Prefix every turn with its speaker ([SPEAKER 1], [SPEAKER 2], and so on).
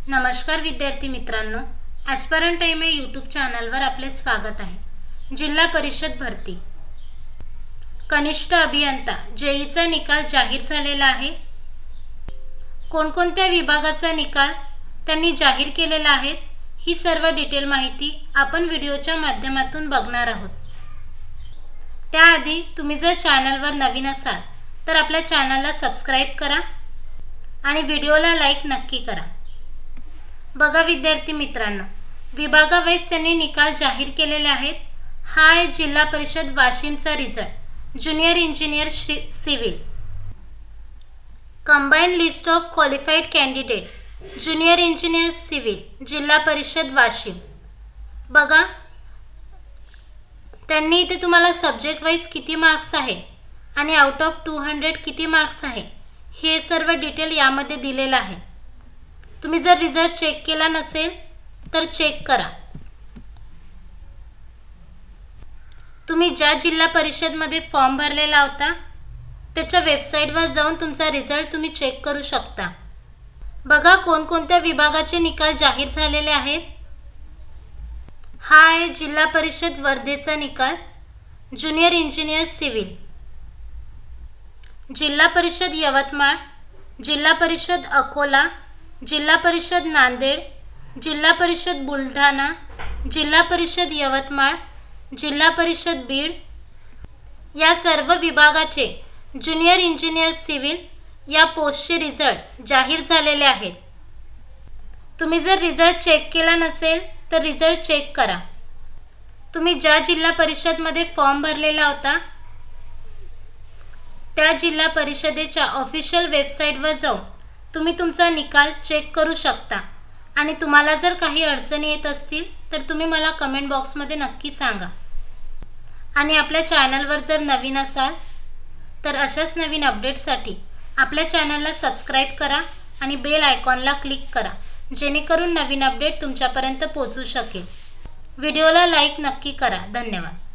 [SPEAKER 1] नमस्कार विद्यार्थी मित्रांनो, ॲस्पायरंट टाइम या यूट्यूब चॅनलवर आपले स्वागत आहे। जिल्हा परिषद भरती कनिष्ठ अभियंता जेईचा निकाल जाहीर झालेला आहे। कोणकोणत्या विभागाचा निकाल त्यांनी जाहीर केलेला आहे ही सर्व डिटेल माहिती आपण व्हिडिओच्या माध्यमातून बघणार आहोत। त्याआधी तुम्ही जर चॅनलवर नवीन असाल तर आपल्या चॅनलला सबस्क्राइब करा आणि व्हिडिओला लाईक नक्की करा। बघा विद्यार्थी मित्रांनो, विभागावाईज त्यांनी निकाल जाहीर केलेले आहेत। हा आहे जिल्हा परिषद वाशिमचा result. Junior engineer civil combined list of qualified candidate junior engineer civil Zilla Parishad Washim. बघा त्यांनी इथे तुम्हाला सब्जेक्ट वाईज किती मार्क्स आहे आणि आउट ऑफ 200 किती मार्क्स आहे हे सर्व डिटेल यामध्ये दिलेलं आहे। तुम्ही जर रिझल्ट चेक केला नसेल तर चेक करा। तुम्ही ज्या जिल्हा परिषद मध्ये फॉर्म भरलेला होता त्याच्या वेबसाईटवर जाऊन तुमचा रिझल्ट तुम्ही चेक करू शकता। बघा कोणकोणत्या विभागाचे निकाल जाहीर झालेले आहेत। हा आहे जिल्हा परिषद वर्धेचा निकाल ज्युनियर इंजिनियर सिव्हिल। जिल्हा परिषद यवतमाळ, जिल्हा परिषद अकोला, जिल्हा परिषद नांदेड, जिल्हा परिषद बुलढाणा, जिल्हा परिषद यवतमाळ, जिल्हा परिषद बीड या सर्व विभागाचे ज्युनियर इंजिनियर सिव्हिल या पोस्टचे रिझल्ट जाहीर झालेले आहेत। तुम्ही जर रिझल्ट चेक केला नसेल तर रिझल्ट चेक करा। तुम्ही ज्या जिल्हा परिषदमध्ये फॉर्म भरलेला होता त्या जिल्हा परिषदेच्या ऑफिशियल वेबसाईटवर जाऊन तुम्ही तुमचा निकाल चेक करू शकता आणि तुम्हाला जर काही अडचणी येत असतील तर तुम्ही मला कमेंट बॉक्समध्ये नक्की सांगा। आणि आपल्या चॅनलवर जर नवीन असाल तर अशाच नवीन अपडेट्ससाठी आपल्या चॅनलला सबस्क्राइब करा आणि बेल आयकॉनला क्लिक करा जेणेकरून नवीन अपडेट तुमच्यापर्यंत पोहोचू शकेल। व्हिडिओला लाईक नक्की करा। धन्यवाद।